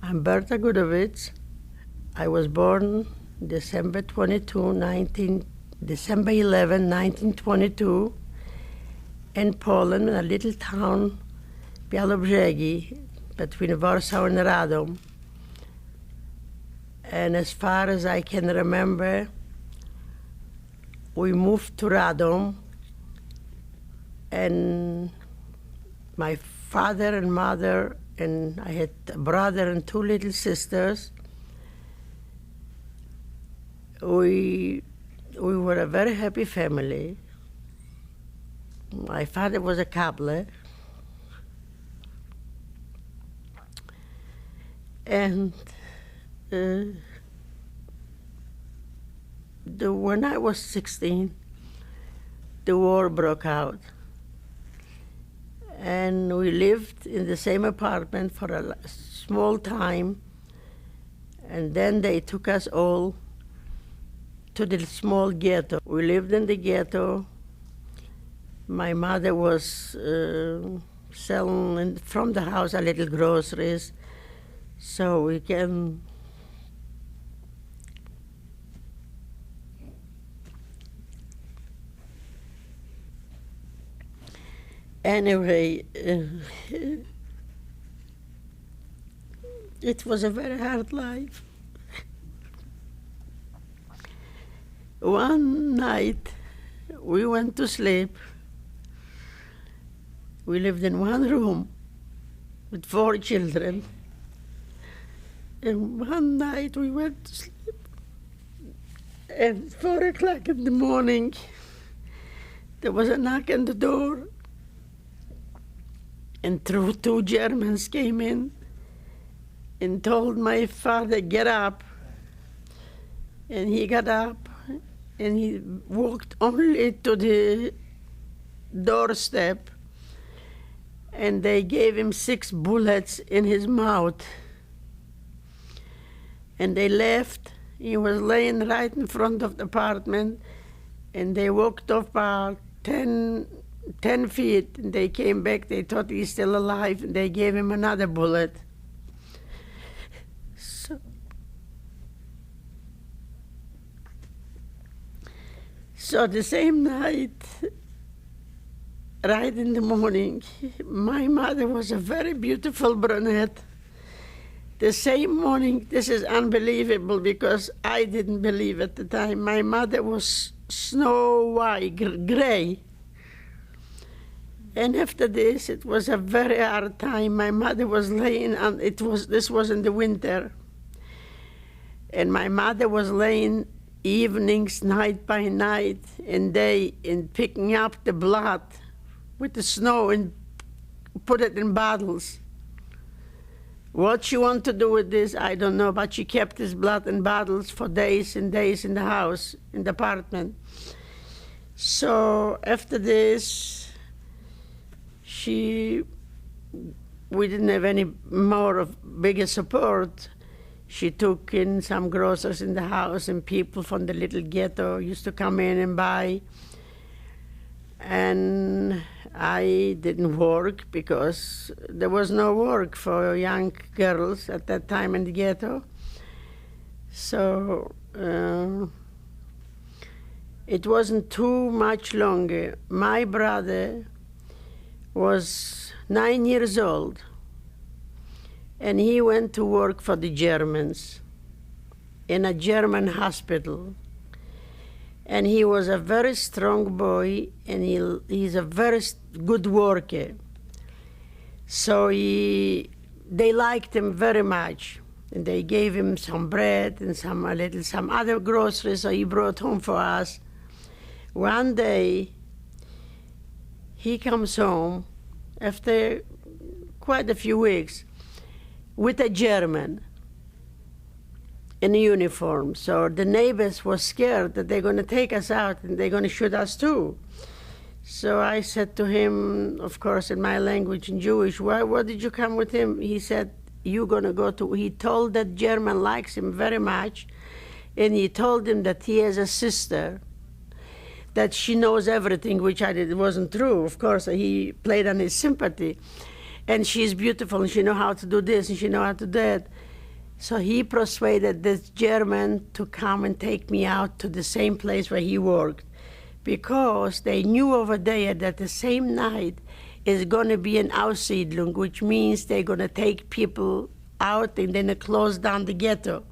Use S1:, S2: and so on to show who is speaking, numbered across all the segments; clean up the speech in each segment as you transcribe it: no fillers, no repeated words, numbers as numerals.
S1: I'm Berta Gudovitz. I was born December 11, 1922, in Poland, in a little town, Białobrzegi, between Warsaw and Radom. And as far as I can remember, we moved to Radom, and my father and mother, and I had a brother and two little sisters. We were a very happy family. My father was a cobbler, and when I was 16, the war broke out. And we lived in the same apartment for a small time, and then they took us all to the small ghetto. We lived in the ghetto. My mother was selling from the house a little groceries, so we can anyway. It was a very hard life. One night we went to sleep. We lived in one room with 4 children. And one night we went to sleep. And 4 o'clock in the morning, there was a knock on the door. And 2 Germans came in and told my father, "Get up." And he got up and he walked only to the doorstep, and they gave him 6 bullets in his mouth. And they left. He was laying right in front of the apartment, and they walked off about 10 feet, and they came back. They thought he's still alive, and they gave him another bullet. So the same night, right in the morning, my mother was a very beautiful brunette. The same morning, this is unbelievable because I didn't believe at the time, my mother was snow white, gray. And after this, it was a very hard time. My mother was laying on, this was in the winter. And my mother was laying evenings, night by night, and day, in picking up the blood with the snow and put it in bottles. What she wanted to do with this, I don't know, but she kept this blood in bottles for days and days in the house, in the apartment. So after this, we didn't have any more of bigger support. She took in some groceries in the house, and people from the little ghetto used to come in and buy. And I didn't work because there was no work for young girls at that time in the ghetto. So it wasn't too much longer. My brother was 9 years old, and he went to work for the Germans in a German hospital. And he was a very strong boy, and he's a very good worker. So they liked him very much, and they gave him some bread and some other groceries, so he brought home for us. One day, he comes home after quite a few weeks with a German in a uniform. So the neighbors were scared that they're going to take us out and they're going to shoot us too. So I said to him, of course, in my language, in Jewish, why did you come with him? He said, you're going to go to, he told that German likes him very much, and he told him that he has a sister, that she knows everything, which it wasn't true. Of course, he played on his sympathy. And she's beautiful, and she knows how to do this, and she knows how to do that. So he persuaded this German to come and take me out to the same place where he worked, because they knew over there that the same night is going to be an Aussiedlung, which means they're going to take people out and then close down the ghetto.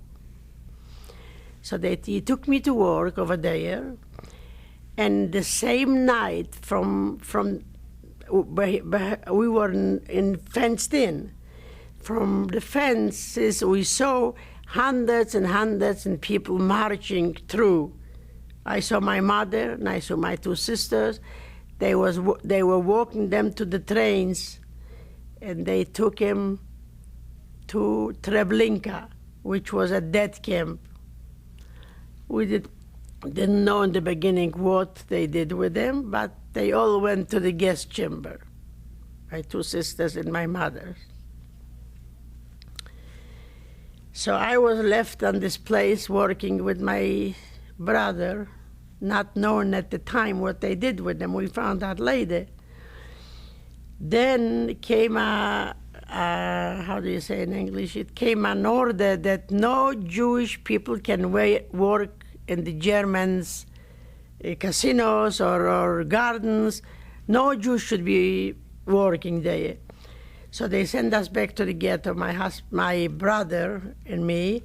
S1: So he took me to work over there, and the same night we were fenced in. From the fences, we saw hundreds and hundreds of people marching through. I saw my mother and I saw my two sisters. They were walking them to the trains, and they took him to Treblinka, which was a death camp. We didn't know in the beginning what they did with them, but they all went to the gas chamber, my two sisters and my mother. So I was left on this place working with my brother, not knowing at the time what they did with them. We found out later. Then came how do you say in English? It came an order that no Jewish people can work in the Germans' casinos or gardens. No Jews should be working there. So they sent us back to the ghetto, my brother and me.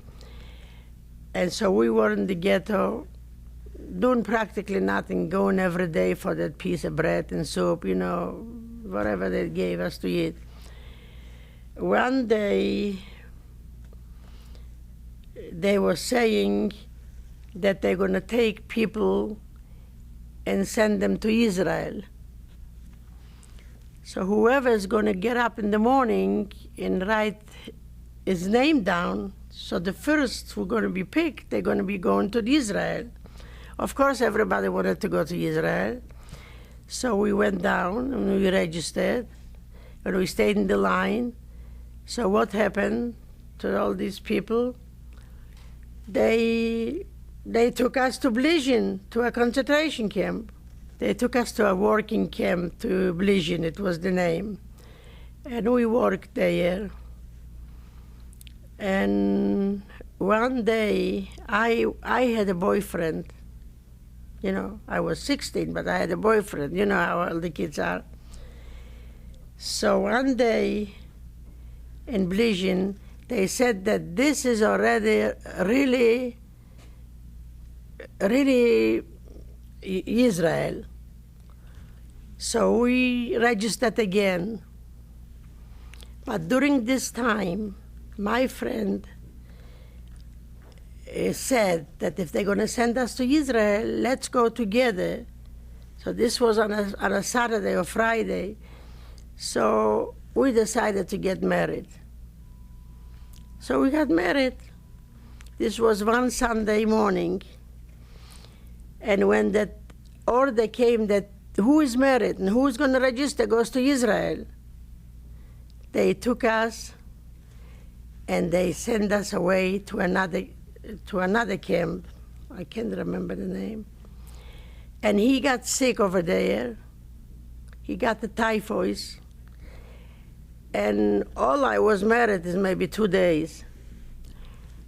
S1: And so we were in the ghetto doing practically nothing, going every day for that piece of bread and soup, whatever they gave us to eat. One day, they were saying that they're going to take people and send them to Israel. So whoever is going to get up in the morning and write his name down, so the first who are going to be picked, they're going to be going to Israel. Of course, everybody wanted to go to Israel. So we went down and we registered, and we stayed in the line. So what happened to all these people? They took us to Blizhin, to a concentration camp. They took us to a working camp to Blizhin, it was the name. And we worked there. And one day, I had a boyfriend. I was 16, but I had a boyfriend. You know how all the kids are. So one day in Blizhin, they said that this is already really Israel. So we registered again. But during this time, my friend said that if they're going to send us to Israel, let's go together. So this was on a Saturday or Friday. So we decided to get married. So we got married. This was one Sunday morning. And when that order came that who is married and who's going to register goes to Israel, they took us and they sent us away to another camp. I can't remember the name. And he got sick over there. He got the typhoid. And all I was married is maybe 2 days.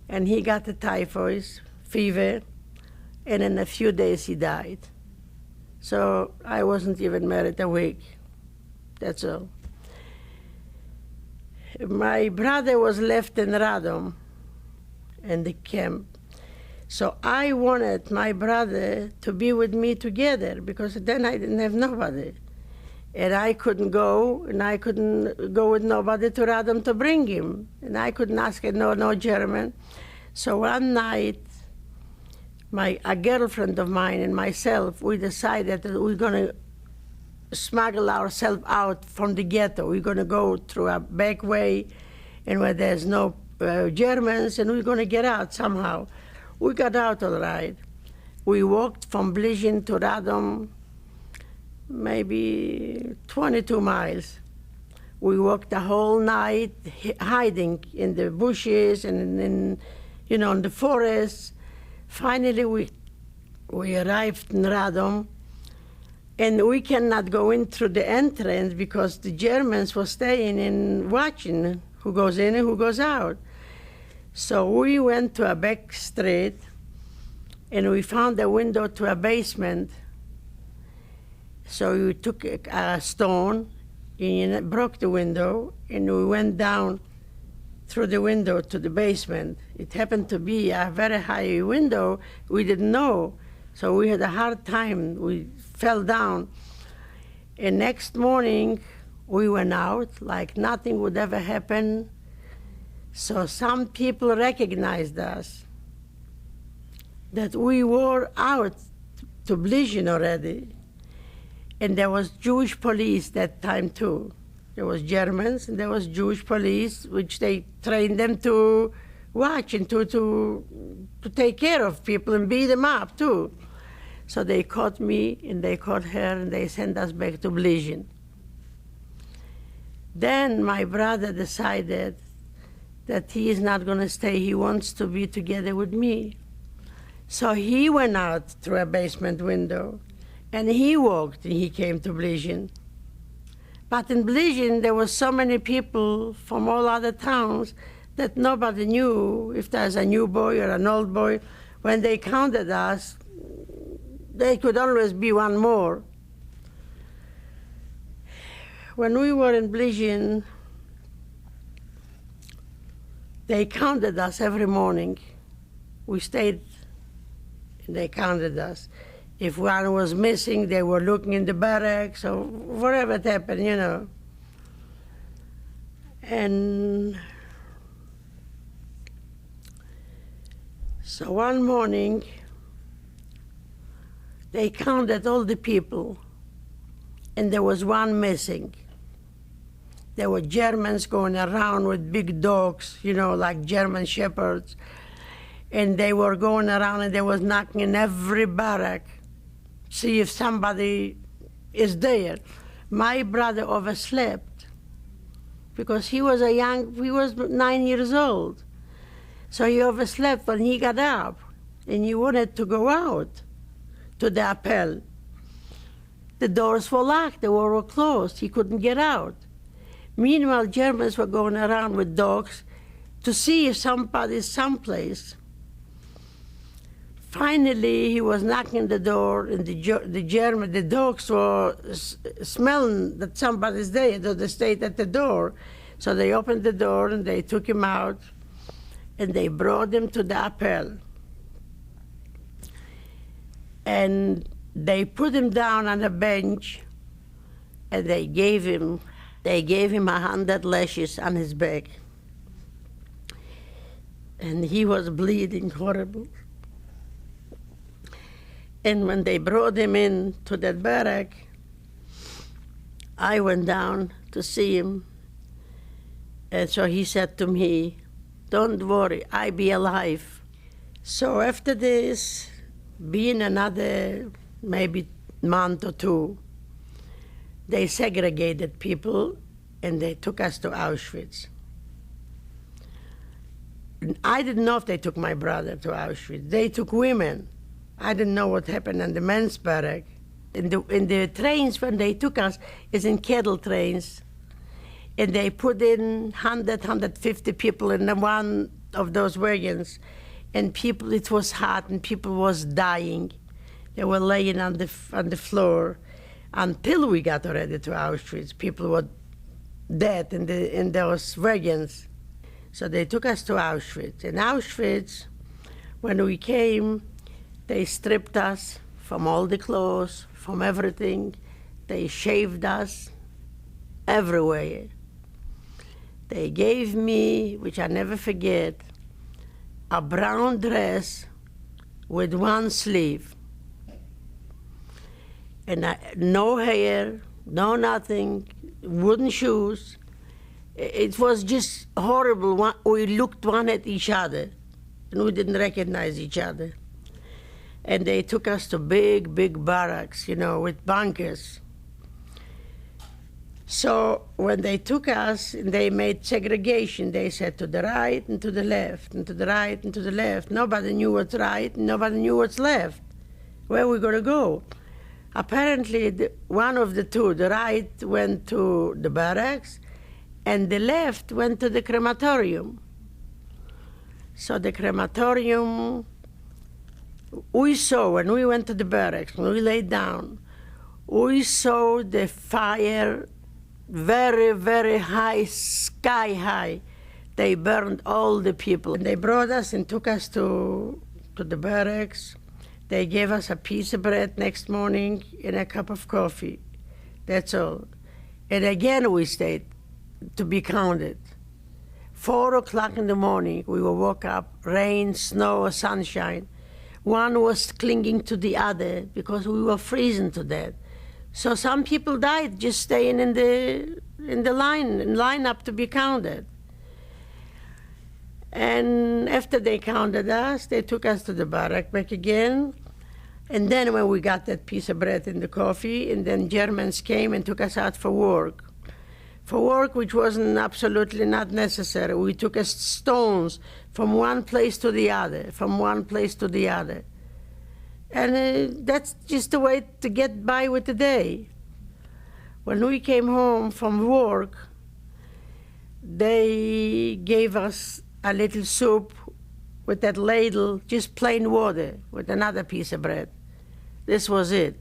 S1: And he got the typhoid fever, and in a few days he died. So I wasn't even married a week. That's all. My brother was left in Radom, in the camp. So I wanted my brother to be with me together, because then I didn't have nobody. And I couldn't go with nobody to Radom to bring him. And I couldn't ask no German. So one night, a girlfriend of mine and myself, we decided that we're going to smuggle ourselves out from the ghetto. We're going to go through a back way and where there's no Germans, and we're going to get out somehow. We got out all right. We walked from Blizhin to Radom, maybe 22 miles. We walked the whole night hiding in the bushes and in the forests. Finally, we arrived in Radom, and we cannot go in through the entrance because the Germans were staying and watching who goes in and who goes out. So we went to a back street, and we found a window to a basement. So we took a stone and broke the window, and we went down through the window to the basement. It happened to be a very high window. We didn't know, so we had a hard time. We fell down. And next morning, we went out like nothing would ever happen. So some people recognized us, that we were out to Blizhin already. And there was Jewish police that time too. There was Germans and there was Jewish police, which they trained them to watch and to take care of people and beat them up too. So they caught me and they caught her and they sent us back to Blizhin. Then my brother decided that he is not going to stay. He wants to be together with me. So he went out through a basement window and he walked and he came to Blizhin. But in Blizhin, there were so many people from all other towns that nobody knew if there's a new boy or an old boy. When they counted us, there could always be one more. When we were in Blizhin, they counted us every morning. We stayed, and they counted us. If one was missing, they were looking in the barracks or whatever it happened, you know. And so one morning, they counted all the people, and there was one missing. There were Germans going around with big dogs, you know, like German shepherds. And they were going around and they was knocking in every barrack, see if somebody is there. My brother overslept because he was 9 years old. So he overslept when he got up and he wanted to go out to the appel. The doors were locked, the doors were closed, he couldn't get out. Meanwhile, Germans were going around with dogs to see if somebody's someplace. Finally, he was knocking the door, and the dogs were smelling that somebody's there, so they stayed at the door. So they opened the door, and they took him out, and they brought him to the appel. And they put him down on a bench, and they gave him 100 lashes on his back. And he was bleeding horrible. And when they brought him in to that barrack, I went down to see him. And so he said to me, "Don't worry, I be alive." So after this, being another maybe month or two, they segregated people and they took us to Auschwitz. I didn't know if they took my brother to Auschwitz. They took women. I didn't know what happened in the men's barrack. In the trains, when they took us, is in cattle trains. And they put in 150 people in one of those wagons. And people, it was hot and people was dying. They were laying on the floor. Until we got already to Auschwitz, people were dead in those wagons. So they took us to Auschwitz. In Auschwitz, when we came, they stripped us from all the clothes, from everything. They shaved us everywhere. They gave me, which I never forget, a brown dress with one sleeve. And no hair, no nothing, wooden shoes. It was just horrible. We looked one at each other, and we didn't recognize each other. And they took us to big, big barracks, you know, with bunkers. So when they took us, they made segregation. They said to the right and to the left, and to the right and to the left. Nobody knew what's right, and nobody knew what's left. Where were we going to go? Apparently, one of the two, the right went to the barracks, and the left went to the crematorium. So the crematorium, we saw when we went to the barracks, when we laid down, we saw the fire very, very high, sky high. They burned all the people. They brought us and took us to the barracks. They gave us a piece of bread next morning and a cup of coffee. That's all. And again we stayed to be counted. 4 o'clock in the morning, we would woke up, rain, snow, sunshine. One was clinging to the other because we were freezing to death. So some people died just staying in the line up to be counted. And after they counted us, they took us to the barrack back again. And then when we got that piece of bread and the coffee, and then Germans came and took us out for work. For work which wasn't absolutely not necessary. We took us stones from one place to the other, from one place to the other. And that's just the way to get by with the day. When we came home from work, they gave us a little soup with that ladle, just plain water with another piece of bread. This was it.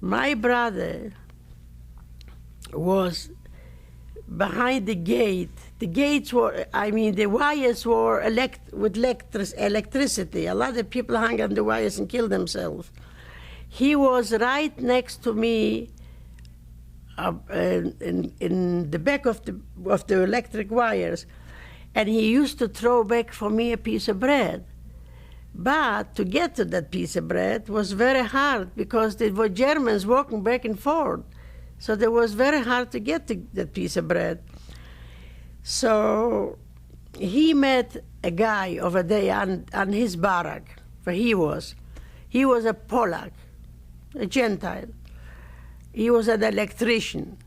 S1: My brother was behind the gate. The gates were, the wires were with electricity. A lot of people hung on the wires and killed themselves. He was right next to me in the back of the electric wires, and he used to throw back for me a piece of bread. But to get to that piece of bread was very hard because there were Germans walking back and forth. So it was very hard to get to that piece of bread. So he met a guy over there on his barrack, where he was. He was a Polak, a Gentile. He was an electrician.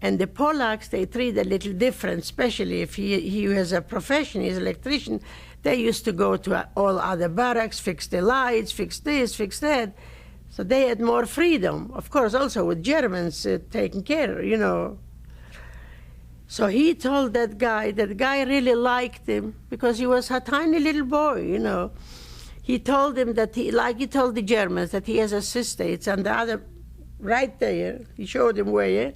S1: And the Polacks, they treat a little different, especially if he has a profession, he's an electrician. They used to go to all other barracks, fix the lights, fix this, fix that. So they had more freedom, of course, also with Germans taking care, you know. So he told that guy really liked him because he was a tiny little boy, you know. He told him that he told the Germans that he has a sister, it's on the other, right there. He showed him where,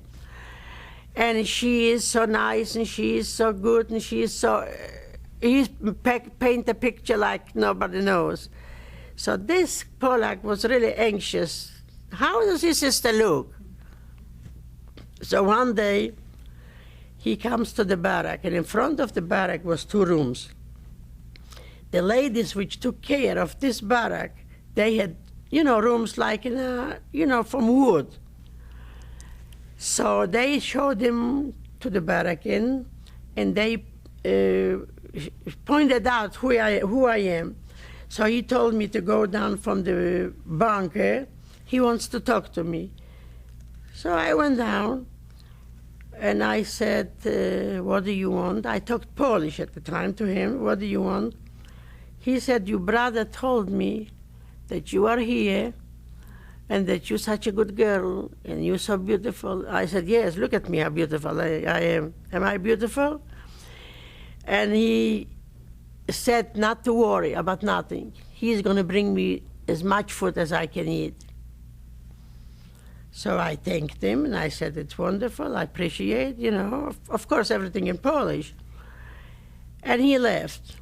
S1: and she is so nice and she is so good and she is so, he paint a picture like nobody knows. So this Polak was really anxious. How does his sister look? So one day, he comes to the barrack, and in front of the barrack was 2 rooms. The ladies which took care of this barrack, they had, rooms like from wood. So they showed him to the barrack and they pointed out who I am. So he told me to go down from the bunker. He wants to talk to me. So I went down, and I said, what do you want? I talked Polish at the time to him. What do you want? He said, your brother told me that you are here and that you're such a good girl and you're so beautiful. I said, yes, look at me, how beautiful I am. Am I beautiful? And he said not to worry about nothing. He's going to bring me as much food as I can eat. So I thanked him, and I said, it's wonderful, I appreciate, of course, everything in Polish. And he left.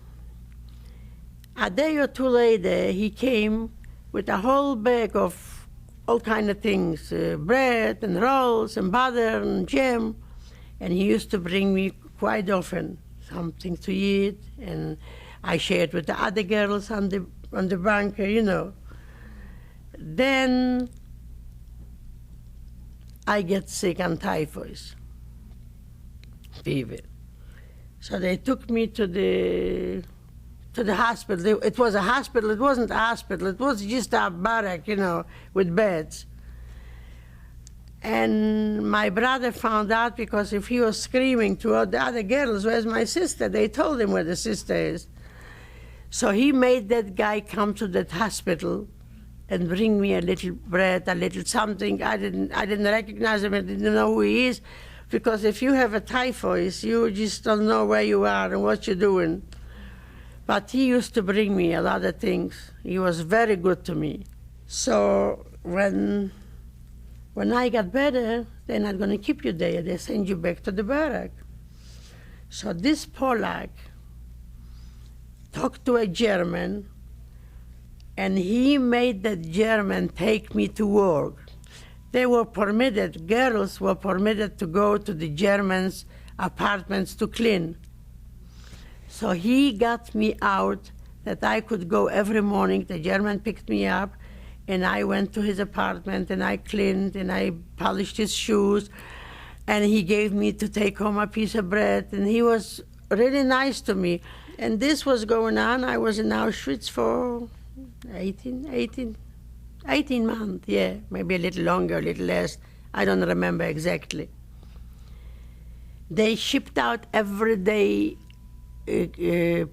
S1: A day or two later, he came with a whole bag of all kind of things, bread and rolls and butter and jam, and he used to bring me quite often something to eat, and I shared with the other girls on the bunker, Then I get sick on typhoid fever. So they took me to the hospital. It was a hospital. It wasn't a hospital. It was just a barrack, with beds. And my brother found out because if he was screaming to all the other girls, where's my sister? They told him where the sister is. So he made that guy come to that hospital and bring me a little bread, a little something. I didn't recognize him. I didn't know who he is. because if you have a typhoid, you just don't know where you are and what you're doing. But he used to bring me a lot of things. He was very good to me. So when I got better, they're not going to keep you there. They send you back to the barrack. So this Polak talked to a German, and he made the German take me to work. They were permitted, girls were permitted to go to the Germans' apartments to clean. So he got me out that I could go every morning. The German picked me up, and I went to his apartment, and I cleaned, and I polished his shoes, and he gave me to take home a piece of bread, and he was really nice to me. And this was going on. I was in Auschwitz for 18 months, yeah, maybe a little longer, a little less. I don't remember exactly. They shipped out every day.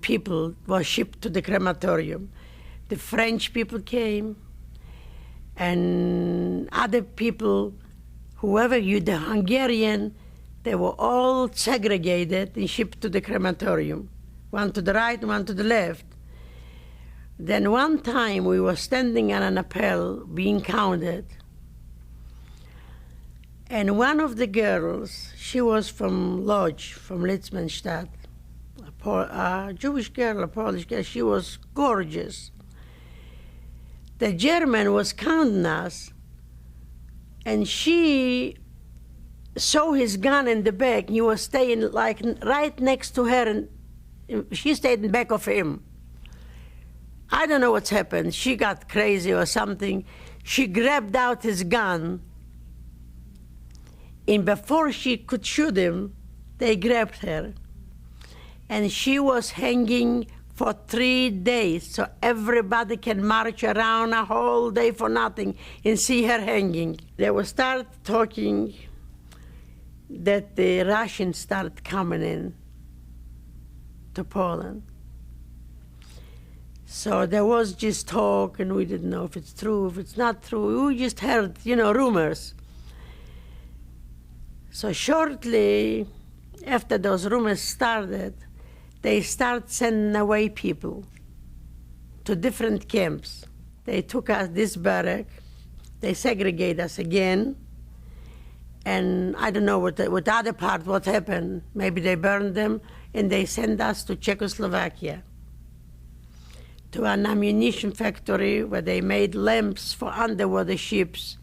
S1: People were shipped to the crematorium. The French people came, and other people, whoever the Hungarian, they were all segregated and shipped to the crematorium, one to the right, one to the left. Then one time we were standing on an appel being counted, and one of the girls, she was from Lodz, from Litzmannstadt, a Jewish girl, a Polish girl, she was gorgeous. The German was counting us, and she saw his gun in the back. He was staying like right next to her, and she stayed in back of him. I don't know what's happened. She got crazy or something. She grabbed out his gun, and before she could shoot him, they grabbed her. And she was hanging for 3 days, so everybody can march around a whole day for nothing and see her hanging. They will start talking that the Russians start coming in to Poland. So there was just talk, and we didn't know if it's true, if it's not true. We just heard, rumors. So shortly after those rumors started, they start sending away people to different camps. They took us this barrack, they segregate us again, and I don't know what the other part, what happened. Maybe they burned them, and they sent us to Czechoslovakia, to an ammunition factory where they made lamps for underwater ships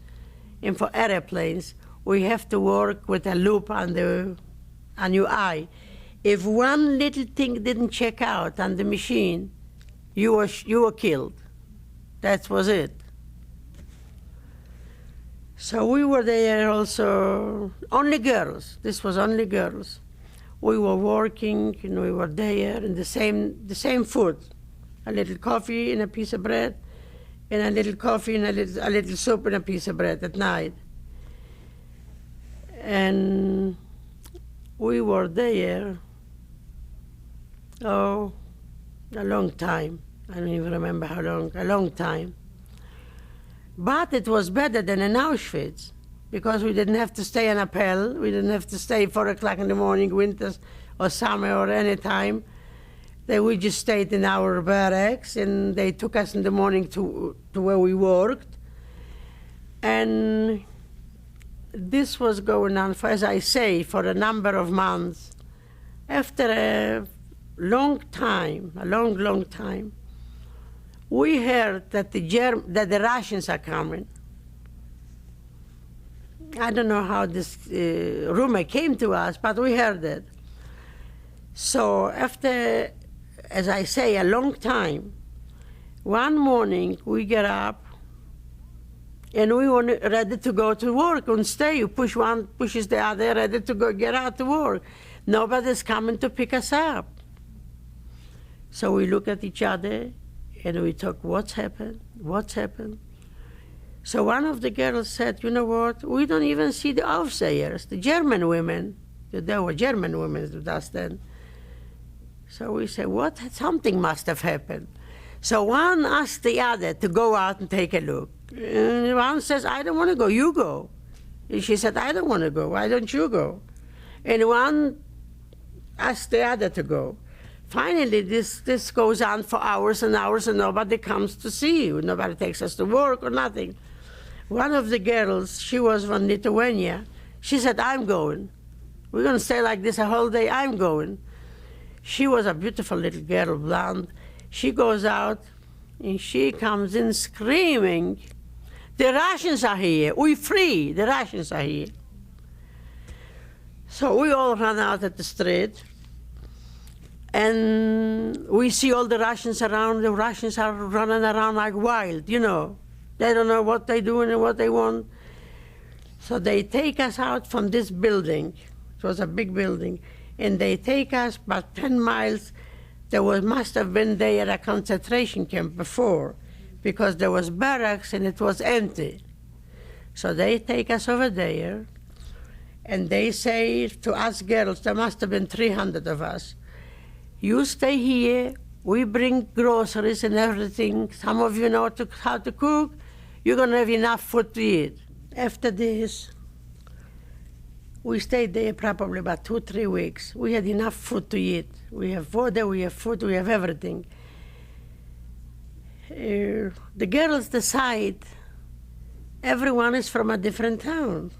S1: and for airplanes. We have to work with a loop on your eye. If one little thing didn't check out on the machine, you were killed. That was it. So we were there also, only girls. This was only girls. We were working, and we were there, and the same food. A little coffee and a piece of bread, and a little coffee and a little soup and a piece of bread at night. And we were there, a long time. I don't even remember how long, a long time. But it was better than in Auschwitz, because we didn't have to stay on appel. We didn't have to stay 4 o'clock in the morning, winters or summer or any time. We just stayed in our barracks, and they took us in the morning to where we worked. And this was going on, as I say, for a number of months. After a long time, a long time, we heard that the Russians are coming. I don't know how this rumor came to us, but we heard it. So after, as I say, a long time, one morning we get up, and we were ready to go to work and stay. You push one, pushes the other, ready to go get out to work. Nobody's coming to pick us up. So we look at each other, and we talk, what's happened? What's happened? So one of the girls said, you know what? We don't even see the Aufsehers, the German women. There were German women with us then. So we said, what? Something must have happened. So one asked the other to go out and take a look. And one says, I don't want to go, you go. And she said, I don't want to go, why don't you go? And one asked the other to go. Finally, this goes on for hours and hours, and nobody comes to see you. Nobody takes us to work or nothing. One of the girls, she was from Lithuania, she said, I'm going. We're going to stay like this a whole day, I'm going. She was a beautiful little girl, blonde. She goes out, and she comes in screaming, the Russians are here, we're free, the Russians are here. So we all ran out at the street, and we see all the Russians around. The Russians are running around like wild, you know. They don't know what they're doing and what they want. So they take us out from this building. It was a big building. And they take us about 10 miles. Must have been there a concentration camp before, because there was barracks and it was empty. So they take us over there, and they say to us girls, there must have been 300 of us, you stay here, we bring groceries and everything. Some of you know how to cook. You're going to have enough food to eat. After this, we stayed there probably about 2-3 weeks. We had enough food to eat. We have water, we have food, we have everything. The girls decide everyone is from a different town.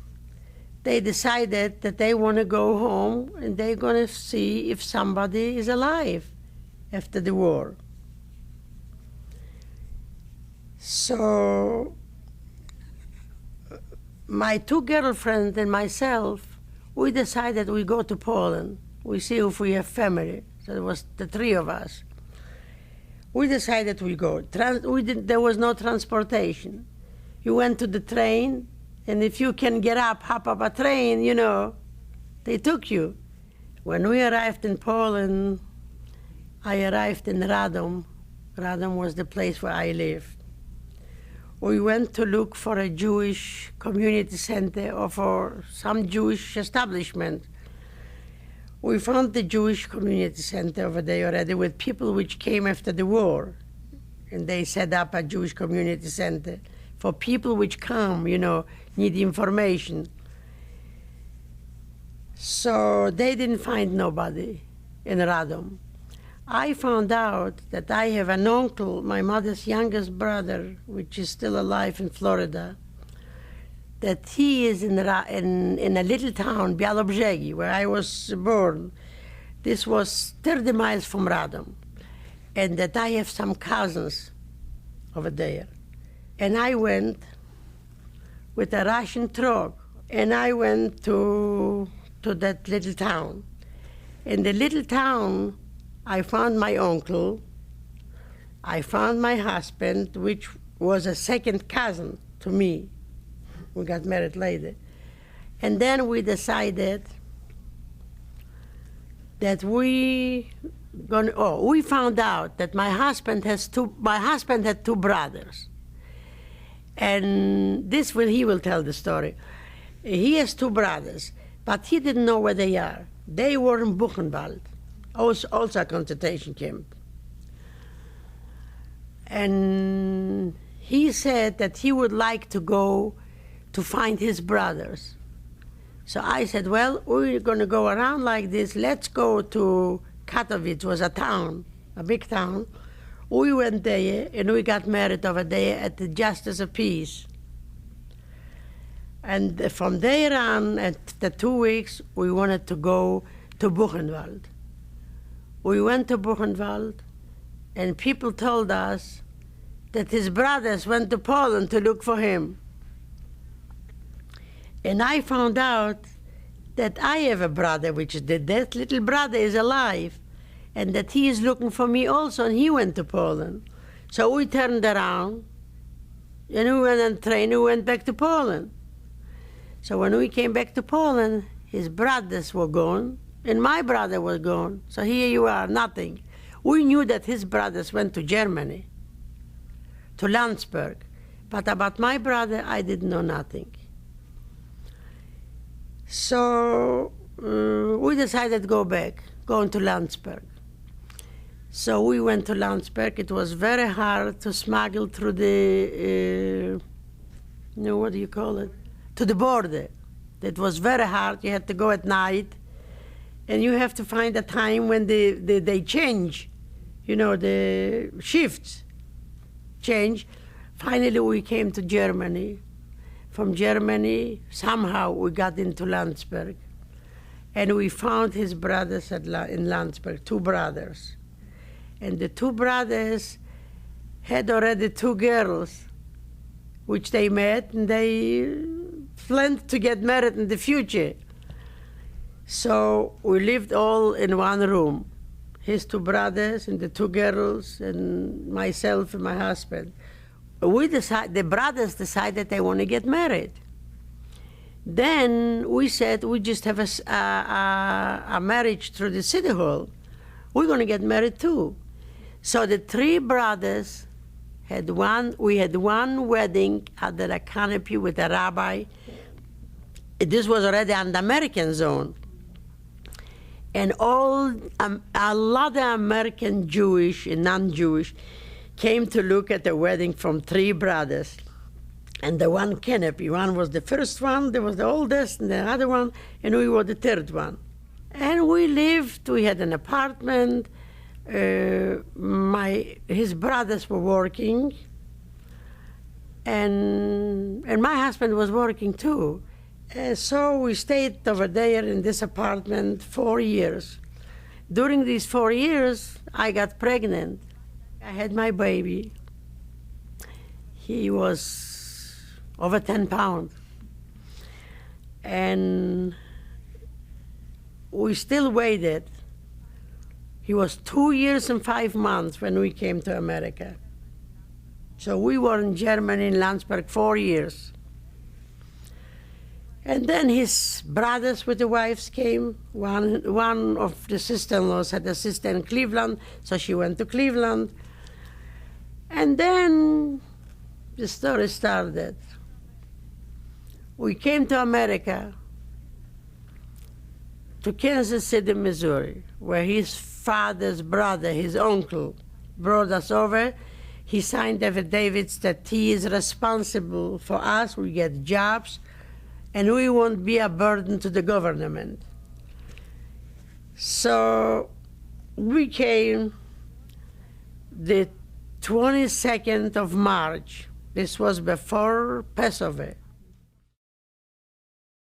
S1: They decided that they want to go home and they're going to see if somebody is alive after the war. So my 2 girlfriends and myself, we decided we go to Poland. We see if we have family. So it was the 3 of us. We decided we go. There was no transportation. You went to the train, and if you can get up, hop up a train, you know, they took you. When we arrived in Poland, I arrived in Radom. Radom was the place where I lived. We went to look for a Jewish community center or for some Jewish establishment. We found the Jewish community center over there already with people which came after the war. And they set up a Jewish community center for people which come, you know, need information. So they didn't find nobody in Radom. I found out that I have an uncle, my mother's youngest brother, which is still alive in Florida, that he is in a little town, Bialobrzegi, where I was born. This was 30 miles from Radom. And that I have some cousins over there. And I went with a Russian truck, and I went to that little town. In the little town, I found my uncle, I found my husband, which was a second cousin to me. We got married later. And then we decided that we found out that my husband had 2 brothers. And he will tell the story. He has 2 brothers, but he didn't know where they are. They were in Buchenwald, also a concentration camp. And he said that he would like to go to find his brothers. So I said, well, we're going to go around like this. Let's go to Katowice, was a town, a big town. We went there, and we got married over there at the Justice of Peace. And from there on, at the 2 weeks, we wanted to go to Buchenwald. We went to Buchenwald, and people told us that his brothers went to Poland to look for him. And I found out that I have a brother, that little brother is alive, and that he is looking for me also, and he went to Poland. So we turned around, and we went on train, and we went back to Poland. So when we came back to Poland, his brothers were gone, and my brother was gone. So here you are, nothing. We knew that his brothers went to Germany, to Landsberg. But about my brother, I didn't know nothing. So we decided to go back, going to Landsberg. So we went to Landsberg. It was very hard to smuggle through the, what do you call it? To the border. It was very hard. You had to go at night. and you have to find a time when they change, the shifts change. Finally, we came to Germany. From Germany, somehow we got into Landsberg, and we found his brothers in Landsberg, 2 brothers. And the 2 brothers had already 2 girls, which they met, and they planned to get married in the future. So we lived all in one room, his 2 brothers and the 2 girls and myself and my husband. The brothers decided they want to get married. Then we said we just have a marriage through the city hall. We're going to get married too. So the 3 brothers we had one wedding under a canopy with a rabbi. This was already on the American zone. And a lot of American Jewish and non-Jewish came to look at the wedding from 3 brothers. And the one canopy, one was the first one, there was the oldest, and the other one, and we were the 3rd one. And we had an apartment. His brothers were working, and my husband was working too. So we stayed over there in this apartment 4 years. During these 4 years, I got pregnant. I had my baby. He was over 10 pounds. And we still waited. He was 2 years and 5 months when we came to America. So we were in Germany, in Landsberg, 4 years. And then his brothers with the wives came. One of the sister-in-laws had a sister in Cleveland, so she went to Cleveland. And then the story started. We came to America, to Kansas City, Missouri, where his father's brother, his uncle, brought us over. He signed affidavits that he is responsible for us. We get jobs, and we won't be a burden to the government. So we came the 22nd of March. This was before Passover.